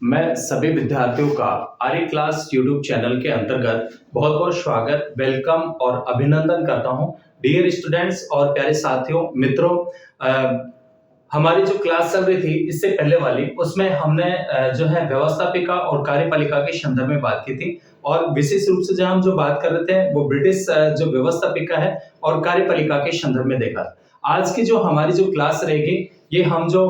मैं सभी विद्यार्थियों का आर्य क्लास यूट्यूब चैनल के अंतर्गत बहुत बहुत स्वागत, वेलकम और अभिनंदन करता हूं। डियर स्टूडेंट्स और प्यारे साथियों, मित्रों, हमारी जो क्लास चल रही थी इससे पहले वाली, उसमें हमने जो है व्यवस्थापिका और कार्यपालिका के संदर्भ में बात की थी। और विशेष रूप से जहां हम जो बात कर रहे थे वो ब्रिटिश जो व्यवस्थापिका है और कार्यपालिका के संदर्भ में देखा। आज की जो हमारी जो क्लास रहेगी, ये हम जो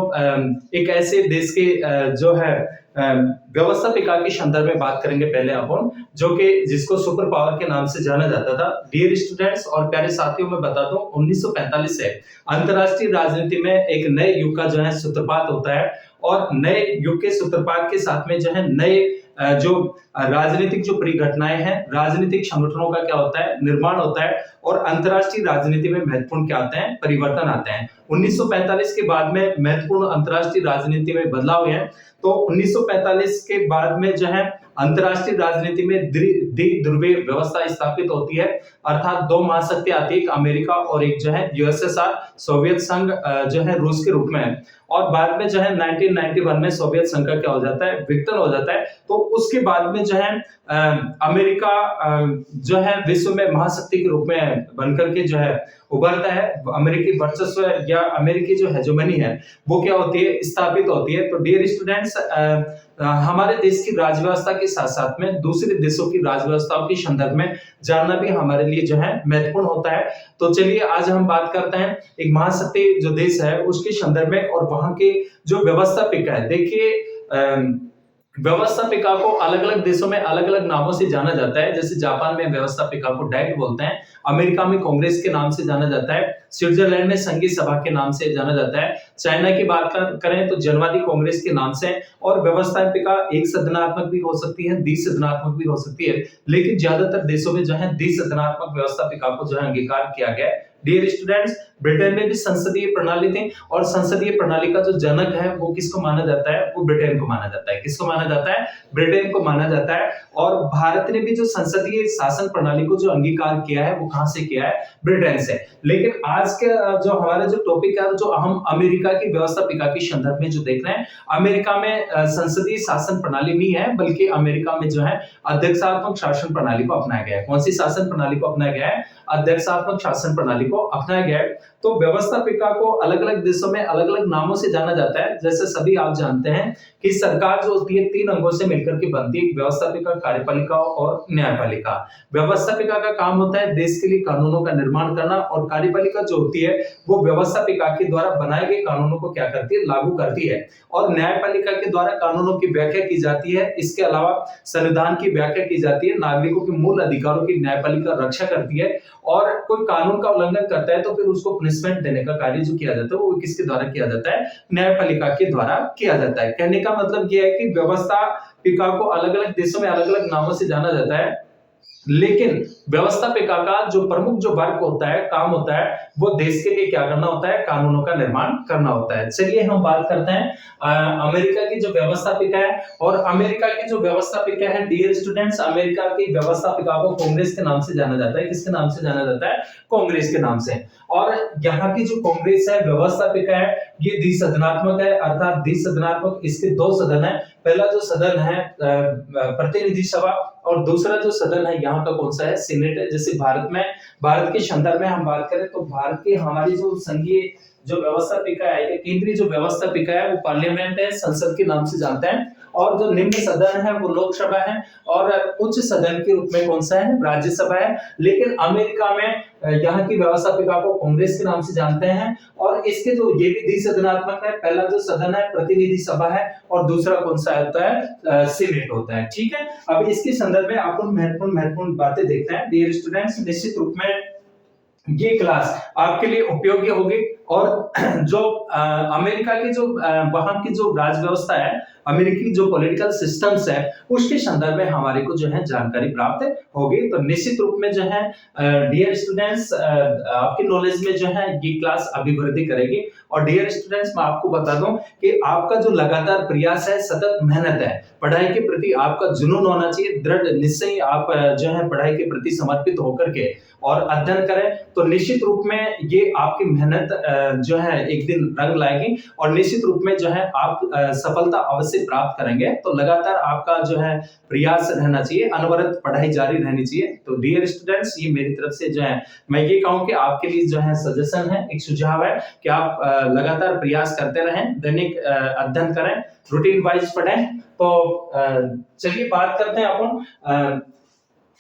एक ऐसे देश के जो है व्यवस्थापिका के संदर्भ में बात करेंगे पहले अपन, जो कि जिसको सुपर पावर के नाम से जाना जाता था। डियर स्टूडेंट्स और प्यारे साथियों, मैं बता दूं 1945 से अंतरराष्ट्रीय राजनीति में एक नए युग का जो है सूत्रपात होता है। और नए युग के सूत्रपात के साथ में जो है नए जो राजनीतिक जो परिघटनाएं हैं, राजनीतिक संगठनों का क्या होता है, निर्माण होता है। और अंतरराष्ट्रीय राजनीति में महत्वपूर्ण क्या आते हैं, परिवर्तन आते हैं। 1945 के बाद में महत्वपूर्ण अंतरराष्ट्रीय राजनीति में बदलाव है। तो 1945 के बाद में जो है अंतरराष्ट्रीय राजनीति में द्विध्रुवीय व्यवस्था स्थापित होती है, अर्थात दो महाशक्ति आती है, एक अमेरिका और एक जो है यूएसएसआर, सोवियत संघ जो है रूस के रूप में। और बाद में जो है 1991 में सोवियत संघ का क्या हो जाता है, विघटन हो जाता है। तो उसके बाद में जो है अमेरिका जो है विश्व में महाशक्ति के रूप में बनकर के जो है उभरता है। अमेरिकी वर्चस्व या अमेरिकी जो हेजेमनी है वो क्या होती है, स्थापित होती है। तो डियर स्टूडेंट्स, हमारे देश की राजव्यवस्था के साथ साथ में दूसरे देशों की राजव्यवस्थाओं के संदर्भ में जानना भी हमारे लिए जो है महत्वपूर्ण होता है। तो चलिए आज हम बात करते हैं एक महाशक्ति जो देश है उसके संदर्भ में और वहां के जो व्यवस्थापिका है। देखिए, व्यवस्थापिका को अलग अलग देशों में अलग अलग नामों से जाना जाता है। जैसे जापान में व्यवस्थापिका को डाइट बोलते हैं, अमेरिका में कांग्रेस के नाम से जाना जाता है, स्विट्जरलैंड में संघीय सभा के नाम से जाना जाता है, चाइना की बात करें तो जनवादी कांग्रेस के नाम से। और व्यवस्थापिका एक सदनात्मक भी हो सकती है, द्विसदनात्मक भी हो सकती है, लेकिन ज्यादातर देशों में जो है द्विसदनात्मक व्यवस्थापिका को जो है अंगीकार किया गया है। डियर स्टूडेंट्स, ब्रिटेन में भी संसदीय प्रणाली थी और संसदीय प्रणाली का जो जनक है वो किसको माना जाता है, वो ब्रिटेन को माना जाता है। किसको माना जाता है, ब्रिटेन को माना जाता है। और भारत ने भी जो संसदीय शासन प्रणाली को जो अंगीकार किया है वो कहां से किया है, ब्रिटेन से। लेकिन आज के जो हमारा जो टॉपिक है, जो हम अमेरिका की व्यवस्थापिका के संदर्भ में जो देख रहे हैं, अमेरिका में संसदीय शासन प्रणाली नहीं है, बल्कि अमेरिका में जो है अध्यक्षात्मक शासन प्रणाली को अपनाया गया है। कौन सी शासन प्रणाली को अपनाया गया है, अध्यक्षात्मक शासन प्रणाली को अपनाया गया है। तो व्यवस्थापिका को अलग अलग देशों में अलग अलग नामों से जाना जाता है। जैसे सभी आप जानते हैं कि सरकार जो होती है तीन अंगों से मिलकर के बनती है, व्यवस्थापिका, कार्यपालिका और न्यायपालिका। व्यवस्थापिका का काम होता है देश के लिए कानूनों का निर्माण करना, और कार्यपालिका जो होती है वो व्यवस्थापिका के द्वारा बनाए गए कानूनों को क्या करती है, लागू करती है। और न्यायपालिका के द्वारा कानूनों की व्याख्या की जाती है। इसके अलावा संविधान की व्याख्या की जाती है, नागरिकों के मूल अधिकारों की न्यायपालिका रक्षा करती है। और कोई कानून का उल्लंघन करता है तो फिर उसको पनिशमेंट देने का कार्य जो किया जाता है वो किसके द्वारा किया जाता है, न्यायपालिका के द्वारा किया जाता है। कहने का मतलब यह है कि व्यवस्थापिका को अलग अलग देशों में अलग अलग नामों से जाना जाता है, लेकिन व्यवस्थापिका का जो प्रमुख जो वर्क होता है, काम होता है, वो देश के लिए क्या करना होता है, कानूनों का निर्माण करना होता है। चलिए हम बात करते हैं अमेरिका की जो व्यवस्थापिका है। और अमेरिका की जो व्यवस्थापिका है, डियर स्टूडेंट्स, अमेरिका की व्यवस्थापिका को कांग्रेस के नाम से जाना जाता है। किसके नाम से जाना जाता है, कांग्रेस के नाम से। और यहाँ की जो कांग्रेस है, व्यवस्थापिका है, ये द्विसदनात्मक है, अर्थात द्विसदनात्मक। इसके दो सदन है। पहला जो सदन है प्रतिनिधि सभा, और दूसरा जो सदन है यहाँ का कौन सा है, सीनेट है। जैसे भारत के संदर्भ में हम बात करें तो भारत की हमारी जो संघीय जो व्यवस्थापिका है, केंद्रीय जो व्यवस्थापिका है, वो पार्लियामेंट है, संसद के नाम से जानते हैं। और जो निम्न सदन है वो लोकसभा है, और उच्च सदन के रूप में कौन सा है, राज्यसभा है। लेकिन अमेरिका में यहाँ की व्यवस्थापिका को कांग्रेस के नाम से जानते हैं। और इसके जो ये भी द्विसदनात्मक है, पहला जो सदन है प्रतिनिधि सभा है, और दूसरा कौन सा होता है, सीनेट होता है। ठीक है, अब इसके संदर्भ में आपको महत्वपूर्ण बातें देखते हैं। डियर स्टूडेंट्स, निश्चित रूप में ये क्लास आपके लिए उपयोगी होगी। और जो अमेरिका की जो वहां की जो राज व्यवस्था है, अमेरिकी जो पॉलिटिकल सिस्टम्स है, उसके संदर्भ में हमारे को जो है जानकारी प्राप्त होगी। तो निश्चित रूप में जो है डियर स्टूडेंट्स, आपकी नॉलेज में जो है ये क्लास अभिवृद्धि करेगी। और डियर स्टूडेंट्स, मैं आपको बता दूं कि आपका जो लगातार प्रयास है, सतत मेहनत है, पढ़ाई के प्रति आपका जुनून होना चाहिए, दृढ़ निश्चय आप जो है पढ़ाई के प्रति समर्पित होकर के और अध्ययन करें तो निश्चित रूप में ये आपकी मेहनत जो है एक दिन रंग लाएगी और निश्चित रूप में जो है आप सफलता अवश्य प्राप्त करेंगे। तो लगातार आपका जो है प्रयास रहना चाहिए, अनवरत पढ़ाई जारी रहनी चाहिए। तो डियर स्टूडेंट्स, ये मेरी तरफ से जो है मैं ये कहूँ कि आपके लिए जो है सजेशन है, एक सुझाव है कि आप लगातार प्रयास करते रहें, दैनिक अध्ययन करें, रूटीन वाइज पढ़ें। तो चलिए बात करते हैं अपन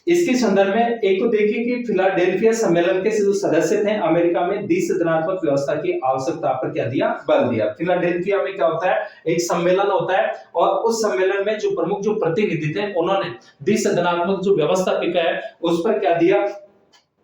इसके संदर्भ में। एक तो देखिए कि फिलाडेल्फिया सम्मेलन के जो सदस्य थे अमेरिका में द्विसदनात्मक व्यवस्था की आवश्यकता पर क्या दिया, बल दिया। फिलाडेल्फिया में क्या होता है, एक सम्मेलन होता है और उस सम्मेलन में जो प्रमुख जो प्रतिनिधि थे उन्होंने द्विसदनात्मक जो व्यवस्था है उस पर क्या दिया,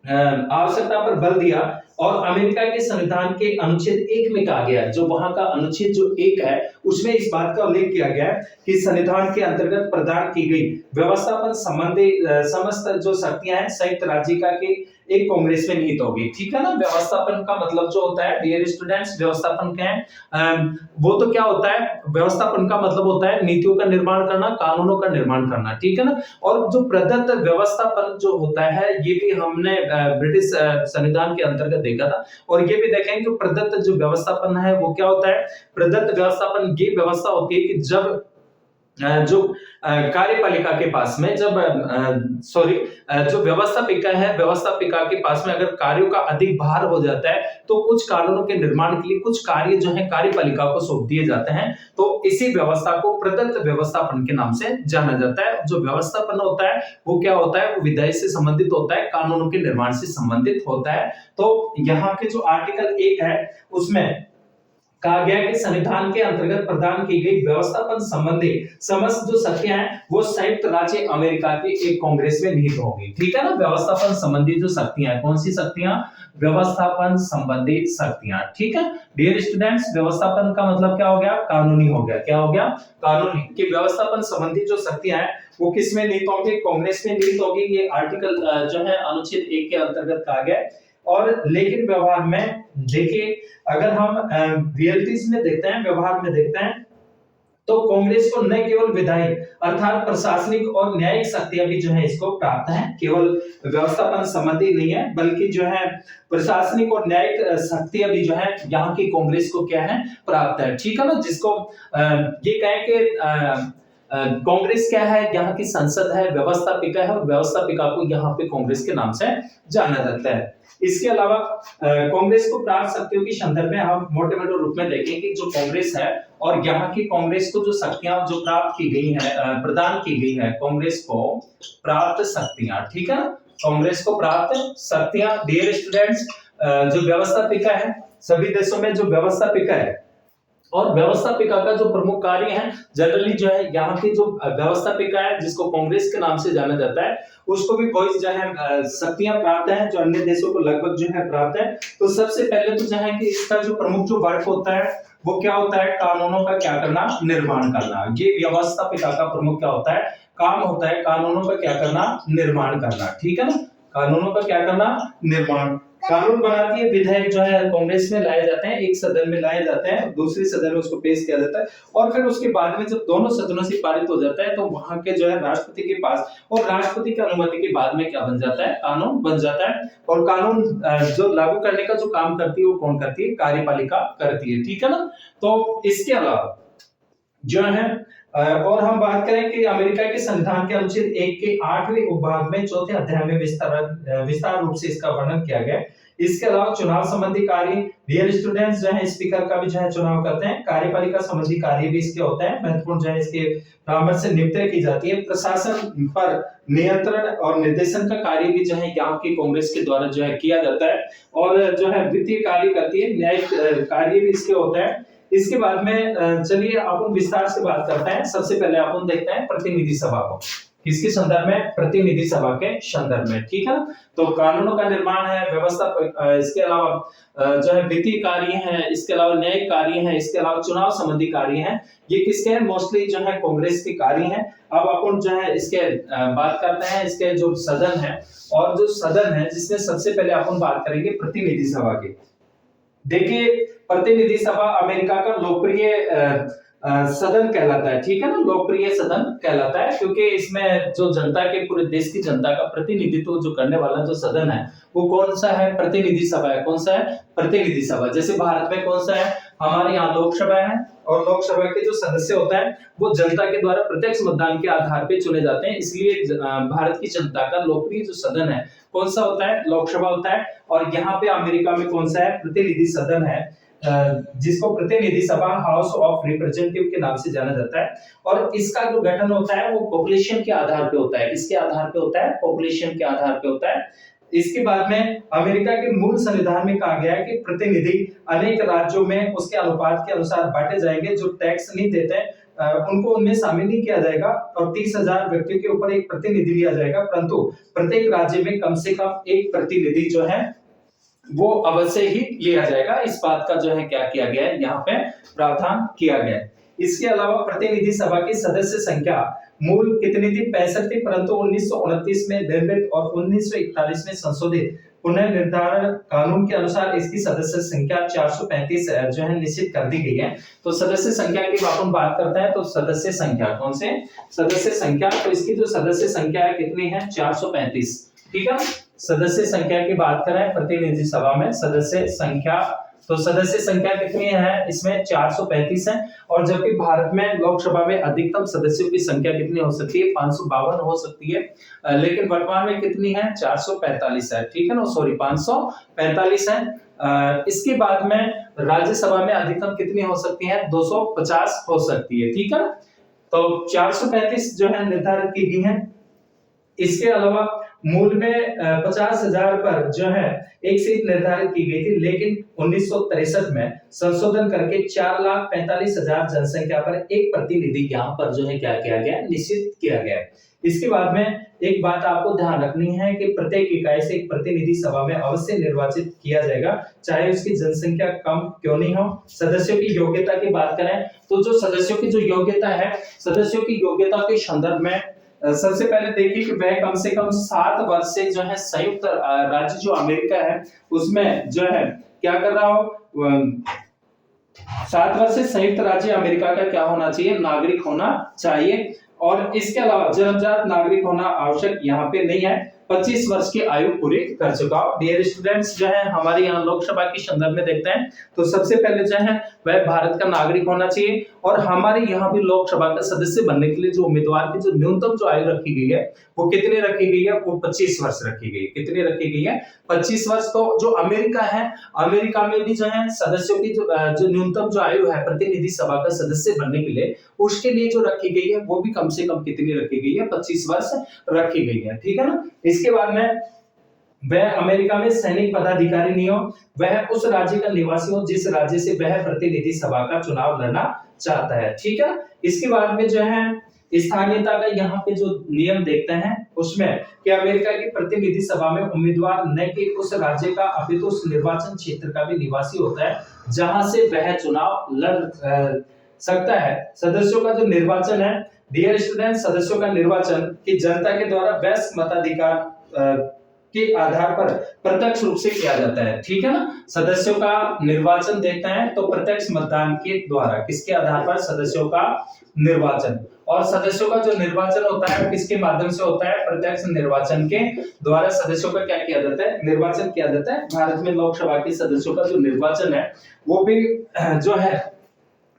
आवश्यकता पर बल दिया। और अमेरिका के संविधान के अनुच्छेद 1 में कहा गया है, जो वहां का अनुच्छेद जो 1 है उसमें इस बात का उल्लेख किया गया है कि संविधान के अंतर्गत प्रदान की गई व्यवस्थापन संबंधी समस्त जो शक्तियां हैं संयुक्त राज्य के एक कांग्रेस में निहित होगी। ठीक है ना। व्यवस्थापन का मतलब जो होता है डियर स्टूडेंट्स, व्यवस्थापन क्या है, वो तो क्या होता है, व्यवस्थापन का मतलब होता है नीतियों का निर्माण करना, कानूनों का निर्माण करना। ठीक है ना। और जो प्रदत्त व्यवस्थापन जो होता है ये भी हमने ब्रिटिश संविधान के अंतर्गत देखा था और ये भी देखेंगे जो प्रदत्त जो व्यवस्थापन है वो क्या होता है। प्रदत्त व्यवस्थापन ये व्यवस्था होती है कि जब जो कार्यपालिका के पास में जब जो व्यवस्थापिका है, व्यवस्थापिका के पास में अगर कार्यों का अधिक भार हो जाता है तो कुछ कानूनों के निर्माण के लिए कुछ कार्य जो है कार्यपालिका को सौंप दिए जाते हैं। तो इसी व्यवस्था को प्रदत्त व्यवस्थापन के नाम से जाना जाता है। जो व्यवस्थापन होता है वो क्या होता है, वो विधायी से संबंधित होता है, कानूनों के निर्माण से संबंधित होता है। तो यहाँ के जो आर्टिकल 1 है उसमें कहा गया कि संविधान के अंतर्गत प्रदान की गई व्यवस्थापन संबंधी समस्त जो शक्तियां हैं वो संयुक्त राज्य अमेरिका के एक कांग्रेस में निहित होगी। ठीक है ना। व्यवस्थापन संबंधी जो शक्तियां हैं, कौन सी शक्तियां, व्यवस्थापन संबंधी शक्तियां। ठीक है डियर स्टूडेंट्स, व्यवस्थापन का मतलब क्या हो गया, कानूनी हो गया। क्या हो गया, कानूनी। कि व्यवस्थापन संबंधी जो शक्तियां हैं वो किसमें निहित होंगी, कांग्रेस में निहित होगी। ये आर्टिकल जो है अनुच्छेद 1 के अंतर्गत कहा गया। और लेकिन व्यवहार में देखिए, अगर हम रियलिटीज में देखते हैं, व्यवहार में देखते हैं तो कांग्रेस को न केवल विधायी अर्थात प्रशासनिक और न्यायिक शक्तियां भी जो है इसको प्राप्त है। केवल व्यवस्थापन संबंधी नहीं है बल्कि जो है प्रशासनिक और न्यायिक शक्तियां भी जो है यहाँ की कांग्रेस को क्या है, प्राप्त है। ठीक है ना। जिसको ये कहें कि कांग्रेस क्या है, यहाँ की संसद है, व्यवस्थापिका है और व्यवस्थापिका को यहाँ पे कांग्रेस के नाम से जाना जाता है। इसके अलावा कांग्रेस को प्राप्त शक्तियों के संदर्भ में हम मोटे-मोटे रूप में देखें कि जो कांग्रेस है और यहाँ की कांग्रेस को जो शक्तियां जो प्राप्त की गई है, प्रदान की गई है कांग्रेस को प्राप्त शक्तियां। ठीक है ना। कांग्रेस को प्राप्त शक्तियां डियर स्टूडेंट्स, जो व्यवस्थापिका है, सभी देशों में जो व्यवस्थापिका है और व्यवस्थापिका का जो प्रमुख कार्य है जनरली जो है यहाँ की जो व्यवस्थापिका है जिसको कांग्रेस के नाम से जाना जाता है उसको भी कोई जो है शक्तियां प्राप्त है जो अन्य देशों को लगभग जो है प्राप्त है। तो सबसे पहले तो जो है कि इसका जो प्रमुख जो वर्क होता है वो क्या होता है, कानूनों का क्या करना, निर्माण करना। ये व्यवस्थापिका का प्रमुख क्या होता है, काम होता है, कानूनों का क्या करना, निर्माण करना। ठीक है ना। कानूनों का क्या करना, निर्माण। कानून बनाती है, विधेयक जो है कांग्रेस में लाए जाते हैं, एक सदन में लाए जाते हैं, दूसरी सदन में उसको पेश किया जाता है और फिर उसके बाद में जब दोनों सदनों से पारित हो जाता है तो वहां के जो है राष्ट्रपति के पास और राष्ट्रपति की अनुमति के बाद में क्या बन जाता है, कानून बन जाता है। और कानून जो लागू करने का जो काम करती है वो कौन करती है, कार्यपालिका करती है। ठीक है ना। तो इसके अलावा जो है और हम बात करें कि अमेरिका के संविधान के अनुच्छेद 1 के 8वें उपभाग में 4थे अध्याय में विस्तार रूप से इसका वर्णन किया गया है। इसके अलावा चुनाव संबंधी कार्य, डियर स्टूडेंट्स, जो है स्पीकर का भी जो है चुनाव करते हैं। कार्यपालिका संबंधी कार्य भी इसके होते हैं, महत्वपूर्ण जो है इसके परामर्श से नियुक्ति की जाती है। प्रशासन पर नियंत्रण और निर्देशन का कार्य भी जो है यहाँ की कांग्रेस के द्वारा जो है किया जाता है। और जो है वित्तीय कार्य करती है, न्यायिक कार्य भी इसके होता है। इसके बाद में चलिए अपन विस्तार से बात करते हैं। सबसे पहले अपन देखते हैं प्रतिनिधि सभा को। किसके संदर्भ में, प्रतिनिधि सभा के संदर्भ में। ठीक है। तो कानूनों का निर्माण है, व्यवस्था, इसके अलावा जो है वित्तीय कार्य है, इसके अलावा न्यायिक कार्य है, इसके अलावा चुनाव संबंधी कार्य है। ये किसके हैं, मोस्टली जो है कांग्रेस के कार्य हैं। अब अपन जो है इसके बात करते हैं इसके जो सदन है और जो सदन है जिसमें सबसे पहले अपन बात करेंगे प्रतिनिधि सभा की। देखिए प्रतिनिधि सभा अमेरिका का लोकप्रिय सदन कहलाता है, ठीक है ना, लोकप्रिय सदन कहलाता है, क्योंकि इसमें जो जनता के पूरे देश की जनता का प्रतिनिधित्व जो करने वाला जो सदन है वो कौन सा है, प्रतिनिधि सभा है। कौन सा है, प्रतिनिधि सभा। जैसे भारत में कौन सा है, हमारे यहाँ लोकसभा है, और लोकसभा के जो सदस्य होता है वो जनता के द्वारा प्रत्यक्ष मतदान के आधार पर चुने जाते हैं, इसलिए भारत की जनता का लोकप्रिय जो सदन है कौन सा होता है, लोकसभा होता है। और यहाँ पे अमेरिका में कौन सा है, प्रतिनिधि सदन है, जिसको प्रतिनिधि सभा, हाउस ऑफ रिप्रेजेंटेटिव के नाम से जाना जाता है। और इसका जो गठन होता है वो पॉपुलेशन के आधार पे होता है। किसके आधार पे होता है, पॉपुलेशन के आधार पे होता है। इसके बाद में अमेरिका के मूल संविधान में कहा गया है कि प्रतिनिधि अनेक राज्यों में उसके अनुपात के अनुसार बांटे जाएंगे, जो टैक्स नहीं देते उनको उनमें शामिल नहीं किया जाएगा, और 30,000 व्यक्तियों के ऊपर एक प्रतिनिधि लिया जाएगा, परंतु प्रत्येक राज्य में कम से कम एक प्रतिनिधि जो है वो अवश्य ही लिया जाएगा। इस बात का जो है क्या किया गया है, यहाँ पे प्रावधान किया गया है। इसके अलावा प्रतिनिधि सभा की सदस्य संख्या मूल कितनी थी, 65 थी, परंतु 1929 में निर्मित और 1941 में संशोधित पुनर्निर्धारण कानून के अनुसार इसकी सदस्य संख्या 435 जो है निश्चित कर दी गई है। तो सदस्य संख्या की अपन बात करते हैं, तो सदस्य संख्या कौन से, सदस्य संख्या, तो इसकी जो सदस्य संख्या है कितनी है, 435, ठीक है। सदस्य संख्या की बात करें प्रतिनिधि सभा में सदस्य संख्या, तो सदस्य संख्या कितनी है, इसमें 435 है। और जबकि भारत में लोकसभा में अधिकतम सदस्यों की संख्या कितनी हो सकती है, 552 हो सकती है, लेकिन वर्तमान में कितनी है, 445 है, ठीक है ना, सॉरी 545 है। इसके बाद में राज्यसभा में अधिकतम कितनी हो सकती है, 250 हो सकती है, ठीक है। तो 435 जो है निर्धारित की गई है। इसके अलावा मूल में 50,000 पर जो है एक सीट निर्धारित की गई थी, लेकिन 1963 में संशोधन करके 4,45,000 जनसंख्या पर एक प्रतिनिधि यहाँ पर जो है क्या किया गया, निश्चित किया गया। इसके बाद में एक बात आपको ध्यान रखनी है कि प्रत्येक इकाई से एक प्रतिनिधि सभा में अवश्य निर्वाचित किया जाएगा, चाहे उसकी जनसंख्या कम क्यों नहीं हो। सदस्यों की योग्यता की बात करें तो जो सदस्यों की जो योग्यता है, सदस्यों की योग्यता के संदर्भ में सबसे पहले देखिए कि वह कम से कम 7 वर्ष से जो है संयुक्त राज्य जो अमेरिका है उसमें जो है क्या कर रहा हो, 7 वर्ष से संयुक्त राज्य अमेरिका का क्या होना चाहिए, नागरिक होना चाहिए। और इसके अलावा जन्मजात नागरिक होना आवश्यक यहाँ पे नहीं है, 25 वर्ष की आयु पूरी कर चुका हो। डियर स्टूडेंट्स, जो है हमारे यहाँ लोकसभा के संदर्भ में देखते हैं तो सबसे पहले जो है वह भारत का नागरिक होना चाहिए। और हमारे यहाँ भी लोकसभा का सदस्य बनने के लिए जो उम्मीदवार की जो न्यूनतम जो आयु रखी गई है वो कितनी रखी गई है, वो 25 वर्ष रखी गई। कितनी रखी गई है, 25 वर्ष। तो जो अमेरिका है, अमेरिका में भी जो है सदस्यों की जो न्यूनतम जो आयु है प्रतिनिधि सभा का सदस्य बनने के लिए, उसके लिए जो रखी गई है वो भी कम से कम कितनी रखी गई है, 25 वर्ष रखी गई है, ठीक है ना। इसके बाद में वह अमेरिका में सैनिक पदाधिकारी नहीं हो, वह उस राज्य का निवासी हो जिस राज्य से वह प्रतिनिधि सभा का चुनाव लड़ना चाहता है, ठीक है। इसके बाद में जो है स्थानीयता का यहाँ पे जो नियम देखते हैं उसमें कि अमेरिका की प्रतिनिधि सभा में उम्मीदवार न कि उस राज्य का अपितु उस निर्वाचन क्षेत्र का भी निवासी होता है जहां से वह चुनाव लड़ सकता है। सदस्यों का जो निर्वाचन है, डियर स्टूडेंट, सदस्यों का निर्वाचन की जनता के द्वारा वयस्क मताधिकार के आधार पर प्रत्यक्ष रूप से किया जाता है, ठीक है ना। सदस्यों का निर्वाचन देखते हैं तो प्रत्यक्ष मतदान के द्वारा, किसके आधार पर, सदस्यों का निर्वाचन। और सदस्यों का जो निर्वाचन होता है किसके माध्यम से होता है, प्रत्यक्ष निर्वाचन के द्वारा सदस्यों का क्या किया जाता है, निर्वाचन किया जाता है। भारत में लोकसभा के सदस्यों का जो निर्वाचन है वो भी जो है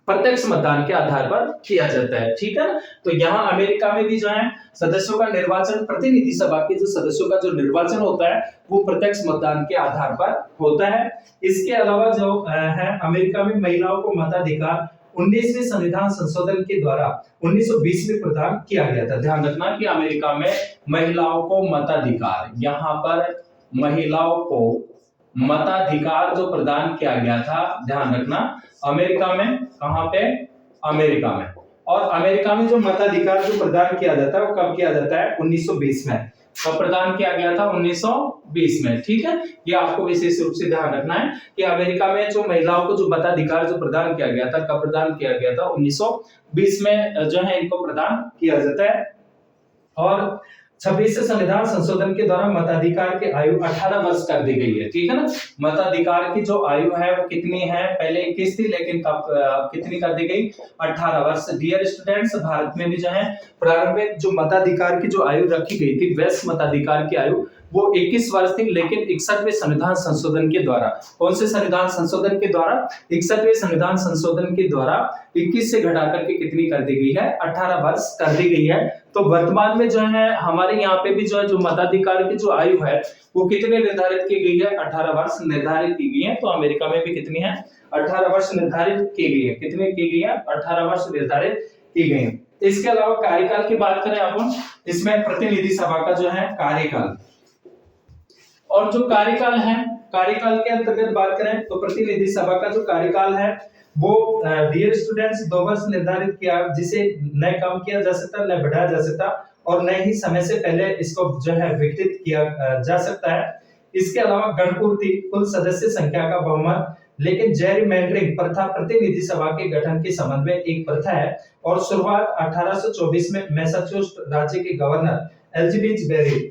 प्रत्यक्ष मतदान के आधार पर किया जाता है, ठीक है। तो यहाँ अमेरिका में भी जो है सदस्यों का निर्वाचन, प्रतिनिधि सभा के जो सदस्यों का जो निर्वाचन होता है वो प्रत्यक्ष मतदान के आधार पर होता है। इसके अलावा जो है अमेरिका में महिलाओं को मताधिकार 19वें संविधान संशोधन के द्वारा 1920 में प्रदान किया गया था। ध्यान रखना कि अमेरिका में महिलाओं को मताधिकार, यहाँ पर महिलाओं को मताधिकार जो प्रदान किया गया था, ध्यान रखना अमेरिका में, कहां पे, अमेरिका में। और अमेरिका में जो मताधिकार जो प्रदान किया जाता है वो कब किया जाता है, 1920 में। कब प्रदान किया गया था, 1920 में, ठीक है। ये आपको विशेष रूप से ध्यान रखना है कि अमेरिका में जो महिलाओं को जो मताधिकार जो प्रदान किया गया था, कब प्रदान किया गया था, 1920 में जो है इनको प्रदान किया जाता है। और 26 से संविधान संशोधन के द्वारा मताधिकार की आयु 18 वर्ष कर दी गई है, ठीक है ना। मताधिकार की जो आयु है वो कितनी है, पहले 21 थी लेकिन कितनी कर दी गई, 18 वर्ष। डियर स्टूडेंट्स, भारत में भी जो है प्रारंभिक जो मताधिकार की जो आयु रखी गई थी, वैश्य मताधिकार की आयु वो 21 वर्ष थी, लेकिन 61वें संविधान संशोधन के द्वारा, कौन से संविधान संशोधन के द्वारा, 61वें संविधान संशोधन के द्वारा 21 से घटा करके कितनी कर दी गई है, 18 वर्ष कर दी गई है। तो वर्तमान में जो है हमारे यहाँ पे भी जो है जो मताधिकार की जो आयु है वो कितने निर्धारित की गई है, 18 वर्ष निर्धारित की गई है। तो अमेरिका में भी कितनी है, 18 वर्ष निर्धारित की गई है, कितने की गई है, 18 वर्ष निर्धारित की गई है। इसके अलावा कार्यकाल की बात करें अपन, इसमें प्रतिनिधि सभा का जो है कार्यकाल, और जो कार्यकाल है, कार्यकाल के अंतर्गत बात करें तो प्रतिनिधि सभा का जो कार्यकाल है वो डियर स्टूडेंट्स 2 वर्ष निर्धारित किया, जिसे न कम किया जा सकता न बढ़ाया जा सकता, और न ही समय से पहले इसको जो है विघटित किया जा सकता है। इसके अलावा गणपूर्ति, कुल सदस्य संख्या का बहुमत, लेकिन जेरिमैंडरिंग प्रथा प्रतिनिधि सभा के गठन के संबंध में एक प्रथा है, और शुरुआत 1824 में मैसाचुसेट्स राज्य के गवर्नर एल्जिबियस,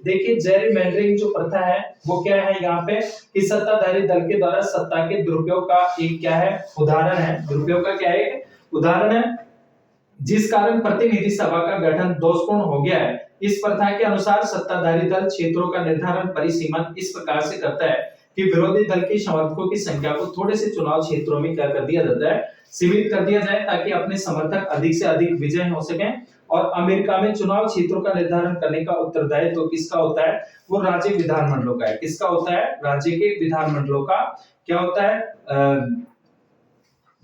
देखिए जेरिमैंडरिंग जो प्रथा है वो क्या है यहाँ पे कि सत्ताधारी दल के द्वारा सत्ता के दुरुपयोग का एक क्या है, उदाहरण है, दुरुपयोग का क्या है, उदाहरण है, जिस कारण प्रतिनिधि सभा का गठन दोषपूर्ण हो गया है। इस प्रथा के अनुसार सत्ताधारी दल क्षेत्रों का निर्धारण परिसीमन इस प्रकार से करता है कि विरोधी दल के समर्थकों की संख्या को थोड़े से चुनाव क्षेत्रों में क्या कर दिया जाता है, सीमित कर दिया जाए, ताकि अपने समर्थक अधिक से अधिक विजय हो सके। और अमेरिका में चुनाव क्षेत्रों का निर्धारण करने का उत्तरदायित्व तो किसका होता है, वो राज्य विधानमंडलों का है। किसका होता है, राज्य के विधानमंडलों का क्या होता है,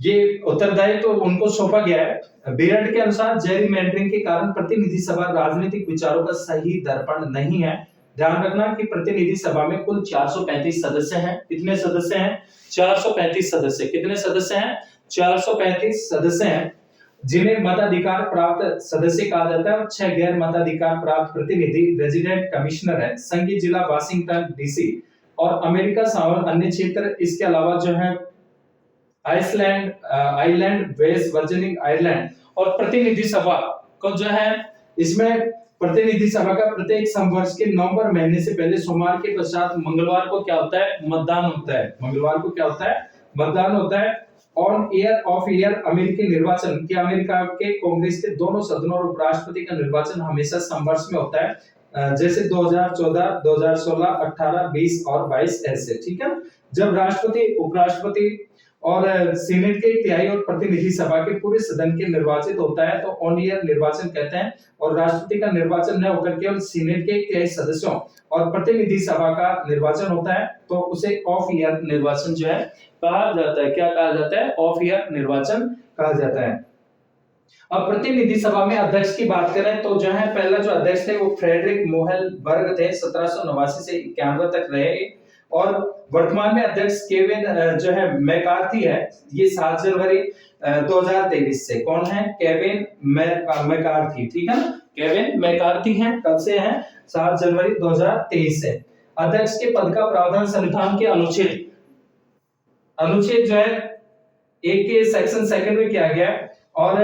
ये उत्तरदायित्व तो उनको सौंपा गया है। बेरड के अनुसार जेरिमैंडरिंग के कारण प्रतिनिधि सभा राजनीतिक विचारों का सही दर्पण नहीं है। ध्यान रखना कि प्रतिनिधि सभा में कुल 435 सदस्य हैं। कितने सदस्य हैं, 435 सदस्य। कितने सदस्य हैं, 435 सदस्य हैं, जिन्हें मताधिकार प्राप्त सदस्य कहा जाता है, और 6 गैर मताधिकार प्राप्त प्रतिनिधि रेजिडेंट कमिश्नर है। संघीय जिला वाशिंगटन डीसी और अमेरिका सहित अन्य क्षेत्र, इसके अलावा जो है आइलैंड, वेस्ट वर्जिनिया आइलैंड। और प्रतिनिधि सभा को जो है इसमें प्रतिनिधि सभा का प्रत्येक संवर्ष के नवंबर महीने से पहले सोमवार के पश्चात मंगलवार को क्या होता है, मतदान होता है। मंगलवार को क्या होता है, मतदान होता है। ऑन ईयर ऑफ ईयर अमेरिकी निर्वाचन कि अमेरिका के कांग्रेस के दोनों सदनों और उपराष्ट्रपति का निर्वाचन हमेशा संवर्ष में होता है, जैसे 2014, 2016, 18, 20 और 22 ऐसे, ठीक है। जब राष्ट्रपति, उपराष्ट्रपति और सीनेट के तिहाई और प्रतिनिधि सभा के पूरे सदन के निर्वाचित होता है तो ऑन ईयर निर्वाचन कहते हैं। और राष्ट्रपति का निर्वाचन न होकर केवल सीनेट के तिहाई सदस्यों और प्रतिनिधि सभा का निर्वाचन होता है तो उसे ऑफ ईयर निर्वाचन जो है कहा जाता है। क्या कहा जाता है, ऑफ ईयर निर्वाचन कहा जाता है। अब प्रतिनिधि सभा में अध्यक्ष की बात करें तो जो है पहला जो अध्यक्ष थे वो फ्रेडरिक मोहलबर्ग थे, 1789 से 91 तक रहे। और वर्तमान में अध्यक्ष केविन जो है मैकार्थी है, ये 7 जनवरी 2023 से। कौन है, केविन मैकार्थी, ठीक है ना, केविन मैकार्थी हैं। कब से हैं, 7 जनवरी 2023 से। अध्यक्ष के पद का प्रावधान संविधान के अनुच्छेद जो है 1 के सेक्शन 2 में किया गया। और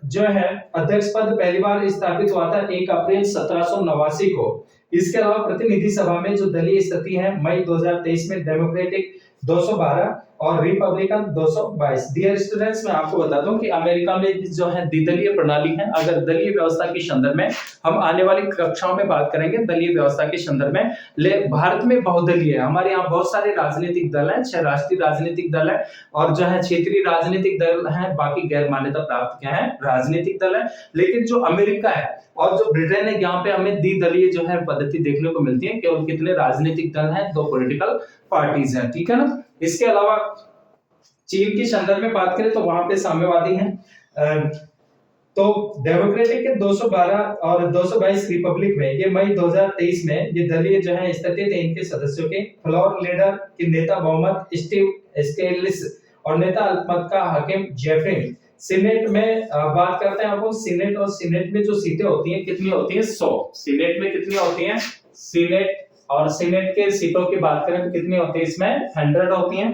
जो है अध्यक्ष पद पहली बार स्थापित हुआ था 1 अप्रैल 1789 को। इसके अलावा प्रतिनिधि सभा में जो दलीय स्थिति है मई 2023 में डेमोक्रेटिक 212 और रिपब्लिकन 222। डियर स्टूडेंट्स, मैं आपको बता दूं कि अमेरिका में जो है द्विदलीय प्रणाली है। अगर दलीय व्यवस्था के संदर्भ में हम आने वाली कक्षाओं में बात करेंगे, दलीय व्यवस्था के संदर्भ में भारत में बहुदलीय है। हमारे यहाँ बहुत सारे राजनीतिक दल हैं, 6 राष्ट्रीय राजनीतिक दल है और जो है क्षेत्रीय राजनीतिक दल है, बाकी गैर मान्यता प्राप्त क्या है, राजनीतिक दल है। लेकिन जो अमेरिका है और जो ब्रिटेन है, यहाँ पे हमें द्विदलीय जो है पद्धति देखने को मिलती है। केवल कितने राजनीतिक दल हैं, 2 पॉलिटिकल पार्टीज हैं, ठीक है ना। इसके अलावा चीन के संदर्भ में बात करें तो वहां पे साम्यवादी हैं। तो डेमोक्रेटिक के 212 और 222 रिपब्लिक में ये मई 2023 में ये दलीय जो है स्थिति थे। इनके सदस्यों के फ्लोर लीडर के नेता बहुमत स्टीव स्केलिस और नेता अल्पमत का हाकिम जेफरिन। सीनेट में बात करते हैं आपको, सीनेट और सीनेट में जो सीटें होती हैं कितनी होती हैं, 100। सीनेट में कितनी होती हैं, सीनेट और सीनेट के सीटों की बात करें तो कितनी होती है, इसमें 100 होती हैं।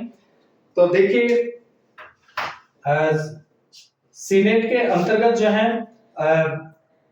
तो देखिए सीनेट के अंतर्गत जो है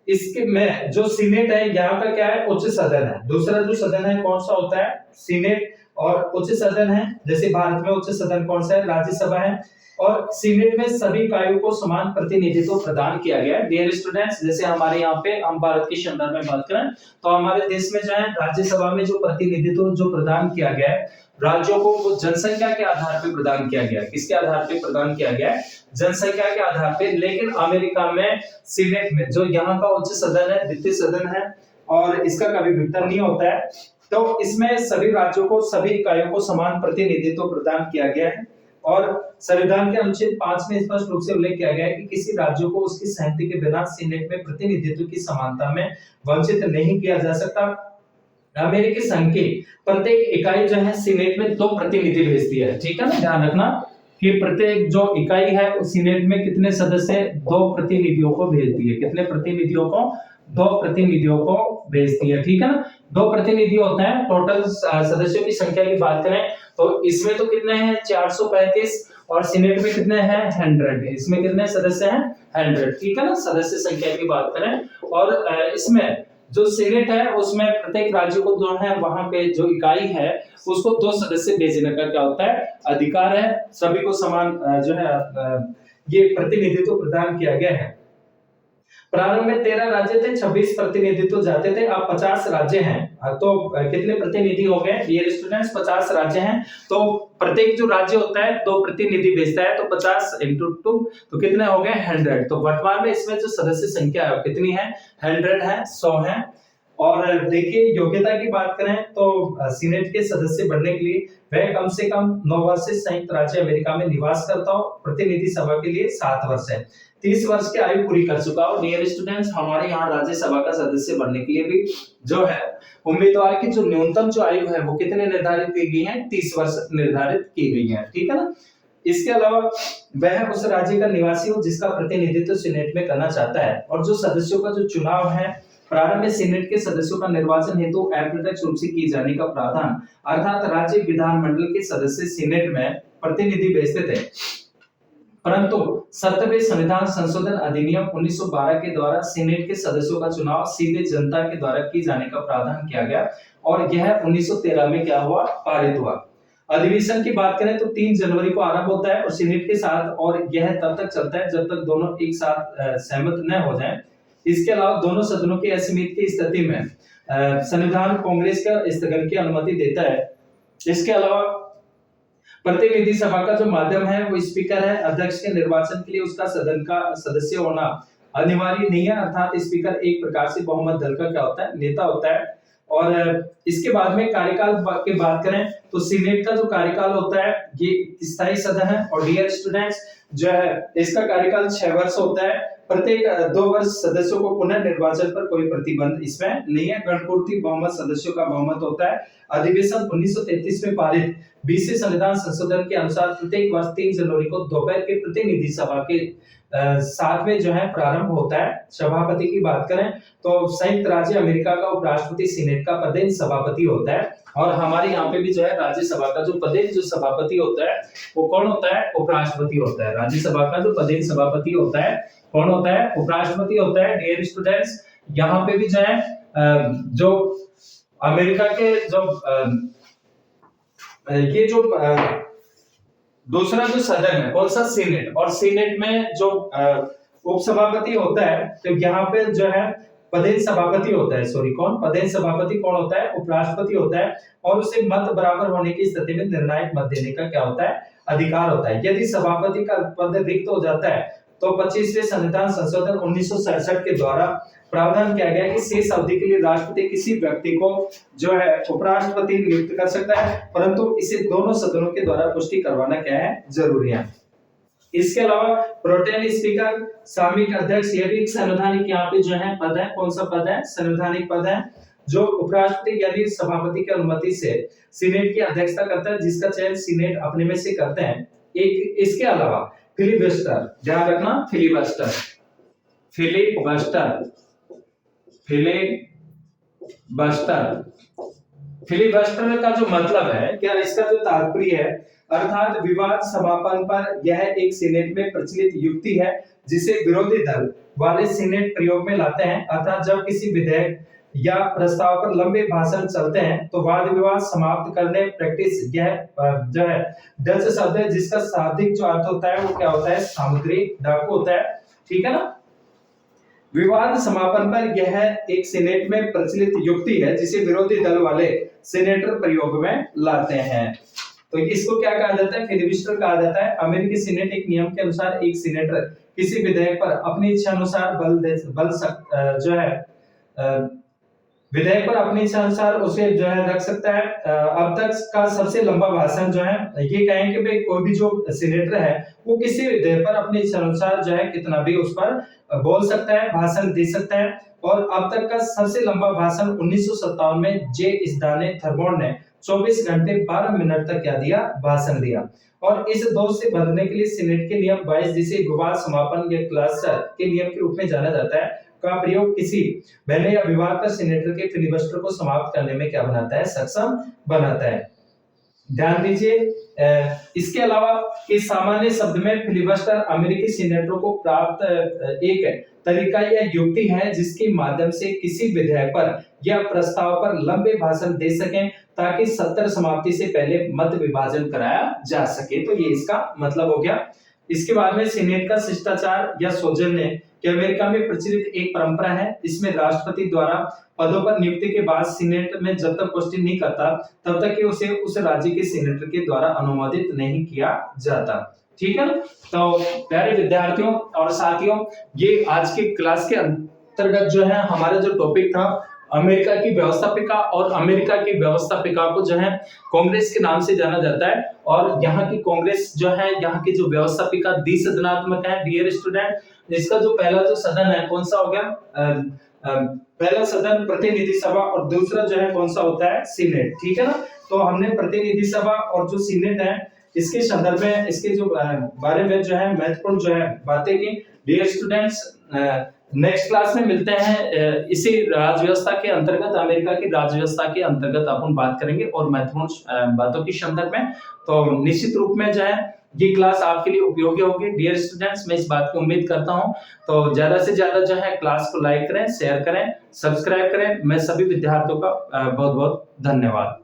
इसके में जो सीनेट है यहाँ का क्या है, उच्च सदन है। दूसरा जो सदन है कौन सा होता है, सीनेट। और उच्च सदन है, जैसे भारत में उच्च सदन कौन सा है, राज्यसभा है। और सीनेट में सभी इकाइयों को समान प्रतिनिधित्व प्रदान किया गया है। डियर स्टूडेंट्स, जैसे हमारे यहाँ पे हम भारत के संदर्भ में बात करें तो हमारे देश में जो है राज्यसभा में जो प्रतिनिधित्व जो प्रदान किया गया है राज्यों को, वो जनसंख्या के आधार पर प्रदान किया गया है। किसके आधार पर प्रदान किया गया है, जनसंख्या के आधार पर। लेकिन अमेरिका में सीनेट में जो यहाँ का उच्च सदन है, द्वितीय सदन है, और इसका कभी विघटन नहीं होता है, तो इसमें सभी राज्यों को, सभी इकाइयों को समान प्रतिनिधित्व प्रदान किया गया है। और संविधान के अनुच्छेद 5 में स्पष्ट रूप से उल्लेख किया गया है कि किसी राज्य को उसकी सहमति के बिना सीनेट में प्रतिनिधित्व की समानता में वंचित नहीं किया जा सकता। अमेरिकी संघ की प्रत्येक इकाई जो है सीनेट में 2 प्रतिनिधि भेजती है। ठीक है ना, ध्यान रखना कि प्रत्येक जो इकाई है उस सीनेट में कितने सदस्य, 2 प्रतिनिधियों को भेजती है। कितने प्रतिनिधियों को, 2 प्रतिनिधियों को भेजती है। ठीक है ना, 2 प्रतिनिधि होते हैं। टोटल सदस्यों की संख्या की बात करें तो इसमें तो कितने हैं, 435, और सीनेट में कितने हैं, 100। इसमें कितने सदस्य हैं, 100। ठीक है ना, सदस्य संख्या की बात करें। और इसमें जो सीनेट है उसमें प्रत्येक राज्य को जो है वहां पे जो इकाई है उसको 2 सदस्य भेजने का क्या होता है, अधिकार है। सभी को समान जो है ये प्रतिनिधित्व प्रदान किया गया है। प्रारंभ में 13 राज्य थे, 26 प्रतिनिधित्व जाते थे। अब 50 राज्य हैं, तो कितने प्रतिनिधि हो गए डियर स्टूडेंट्स, 50 राज्य हैं। तो प्रत्येक जो राज्य होता है 2 प्रतिनिधि भेजता है, तो 50 × 2 तो कितने हो गए, 100। तो वर्तमान में इसमें जो सदस्य संख्या है कितनी है, 100 है, 100 है। और देखिए योग्यता की बात करें तो सीनेट के सदस्य बनने के लिए वह कम से कम 9 वर्ष से संयुक्त राज्य अमेरिका में निवास करता हो। प्रतिनिधि सभा के लिए 7 वर्ष है। 30 वर्ष की आयु पूरी कर चुका हो। डियर स्टूडेंट्स, हमारे यहाँ राज्यसभा का सदस्य बनने के लिए भी जो है उम्मीदवार की जो न्यूनतम जो आयु है वो कितने निर्धारित की गई है, 30 वर्ष निर्धारित की गई है। ठीक है ना। इसके अलावा वह उस राज्य का निवासी हो जिसका प्रतिनिधित्व सीनेट में करना चाहता है। और जो सदस्यों का जो चुनाव है, प्रारंभ में सीनेट के सदस्यों का निर्वाचन हेतु अप्रत्यक्ष रूप से किए जाने का प्रावधान, अर्थात राज्य विधानमंडल के सदस्य सीनेट में प्रतिनिधि भेजते थे। परंतु 70वें संविधान संशोधन अधिनियम 1912 के द्वारा सीनेट के सदस्यों का चुनाव सीधे जनता के द्वारा किए जाने का प्रावधान किया गया और यह 1913 में क्या हुआ, पारित हुआ। अधिवेशन की बात करें तो 3 जनवरी को आरंभ होता है और सीनेट के साथ, और यह तब तक चलता है जब तक दोनों एक साथ सहमत न हो जाएं। इसके अलावा दोनों सदनों की असमित की स्थिति में संविधान कांग्रेस का स्थगन की अनुमति देता है। इसके अलावा प्रतिनिधि सभा का जो माध्यम है वो स्पीकर है। अध्यक्ष के निर्वाचन के लिए उसका सदन का सदस्य होना अनिवार्य नहीं है, अर्थात स्पीकर एक प्रकार से बहुमत दल का क्या होता है, नेता होता है। और इसके बाद में कार्यकाल की बात करें तो सीनेट का जो कार्यकाल होता है ये स्थायी सदन है। और डियर स्टूडेंट्स, जो है इसका कार्यकाल 6 वर्ष होता है। प्रत्येक 2 वर्ष सदस्यों को पुनः निर्वाचन पर कोई प्रतिबंध इसमें नहीं है। गणपूर्ति बहुमत सदस्यों का बहुमत होता है। अधिवेशन 1933 में पारित 20वें संविधान संशोधन के अनुसार प्रत्येक वर्ष 3 जनवरी को दोपहर के प्रतिनिधि सभा के साथ में जो है प्रारंभ होता है। सभापति की बात करें तो संयुक्त राज्य अमेरिका का उपराष्ट्रपति सीनेट का पदेन सभापति होता है। और हमारे यहाँ पे भी जो है राज्यसभा का जो पदेन जो सभापति होता है वो कौन होता है, उपराष्ट्रपति होता है। राज्यसभा का जो पदेन सभापति होता है कौन होता है, उपराष्ट्रपति होता है। डियर स्टूडेंट्स, यहाँ पे भी जो है जो अमेरिका के जो ये जो दूसरा जो सदन है कौन सा, सीनेट। और सीनेट में जो उपसभापति होता है तो यहाँ पे जो है पदेन सभापति होता है। सॉरी, कौन, पदेन सभापति कौन होता है, उपराष्ट्रपति होता है। और उसे मत बराबर होने की स्थिति में निर्णायक मत देने का क्या होता है, अधिकार होता है। यदि सभापति का पद रिक्त हो जाता है तो 25वें संविधान संशोधन 1967 के द्वारा प्रावधान किया गया कि शेष अवधि के लिए राष्ट्रपति किसी व्यक्ति को जो है उपराष्ट्रपति नियुक्त कर सकता है, परंतु इसे दोनों सदनों के द्वारा पुष्टि करवाना क्या है, जरूरी है। इसके अलावा प्रोटेम स्पीकर, सामयिक अध्यक्ष, ये भी संवैधानिक यहाँ पे जो है पद है। कौन सा पद है, संवैधानिक पद है, जो उपराष्ट्रपति यानी सभापति की अनुमति से सीनेट की अध्यक्षता करता है, जिसका चयन सीनेट अपने में से करते हैं। एक इसके अलावा फिलिबस्टर, ध्यान रखना, फिलिबस्टर, फिलिबस्टर, फिलिबस्टर, फिलिबस्टर का जो मतलब है क्या, इसका जो तात्पर्य है, अर्थात विवाद समापन पर यह एक सीनेट में प्रचलित युक्ति है जिसे विरोधी दल वाले सीनेट प्रयोग में लाते हैं, अर्थात जब किसी विधेयक या प्रस्ताव पर लंबे भाषण चलते हैं तो वाद विवाद समाप्त करने प्रैक्टिस यह जो है डच शब्द है जिसका शाब्दिक जो अर्थ होता है वो क्या होता है, सामुद्री डाकू होता है। ठीक है ना। विवाद समापन पर यह एक सीनेट में प्रचलित युक्ति है जिसे विरोधी दल वाले सीनेटर प्रयोग में लाते हैं। तो इसको क्या कहा जाता है, फिलिबस्टर कहा जाता है। अमेरिकी सीनेट एक नियम के अनुसार एक सीनेटर किसी विधेयक पर अपनी इच्छा अनुसार जो है विधेयक पर अपनी इच्छा अनुसार उसे जो है रख सकता है। अब तक का सबसे लंबा भाषण जो है ये कहें कि भाई कोई भी जो सीनेटर है वो किसी विधेयक पर अपनी इच्छा अनुसार जो है कितना भी उस पर बोल सकता है, भाषण दे सकता है। और अब तक का सबसे लंबा भाषण 1957 में जे इसदाने थर्मोन ने 24 घंटे 12 मिनट तक क्या दिया, भाषण दिया। और इस दोष से बचने के लिए सीनेट के नियम 22 जिसे विवाद समापन या क्लस्टर के नियम के रूप में जाना जाता है का प्रयोग किसी बहने या विवाद पर सीनेटर के फिलिबस्टर को समाप्त करने में क्या बनाता है, सक्षम बनाता है। ध्यान दीजिए, इसके अलावा इस सामान्य शब्द में फिलिबस्टर अमेरिकी सीनेटरों को प्राप्त एक तरीका या युक्ति है जिसके माध्यम से किसी विधेयक पर या प्रस्ताव पर लंबे भाषण दे सकें ताकि सत्र समाप्ति से पहले मत विभाजन कराया जा सके। तो ये इसका मतलब हो गया। इसके बाद में सीनेट का शिष्टाचार या सौजन्य कि अमेरिका में प्रचलित एक परंपरा है। इसमें राष्ट्रपति द्वारा पदों पर नियुक्ति के बाद सीनेट में जब तक पुष्टि नहीं करता तब तक कि उसे उस राज्य के सीनेटर के द्वारा अनुमोदित नहीं किया जाता। ठीक है ना। तो प्यारे विद्यार्थियों और साथियों, ये आज के क्लास के अंतर्गत जो है हमारा जो टॉपिक था अमेरिका की व्यवस्थापिका, और अमेरिका की व्यवस्थापिका को जो है कांग्रेस के नाम से जाना जाता है। और यहाँ की कांग्रेस जो है, यहाँ की जो व्यवस्थापिका द्विसदनात्मक है डियर स्टूडेंट। इसका जो पहला जो सदन है कौन सा हो गया, पहला सदन प्रतिनिधि सभा और दूसरा जो है कौन सा होता है, सीनेट। ठीक है ना। तो हमने प्रतिनिधि सभा और जो सीनेट है इसके संदर्भ में इसके जो बारे में जो है महत्वपूर्ण जो है बातें की। डियर स्टूडेंट्स, नेक्स्ट क्लास में मिलते हैं। इसी राज्य व्यवस्था के अंतर्गत, अमेरिका की राज्य व्यवस्था के अंतर्गत अपन बात करेंगे और महत्वपूर्ण बातों के संदर्भ में। तो निश्चित रूप में जो है ये क्लास आपके लिए उपयोगी होगी डियर स्टूडेंट्स, मैं इस बात की उम्मीद करता हूं। तो ज्यादा से ज्यादा जो है क्लास को लाइक करें, शेयर करें, सब्सक्राइब करें। मैं सभी विद्यार्थियों का बहुत बहुत धन्यवाद।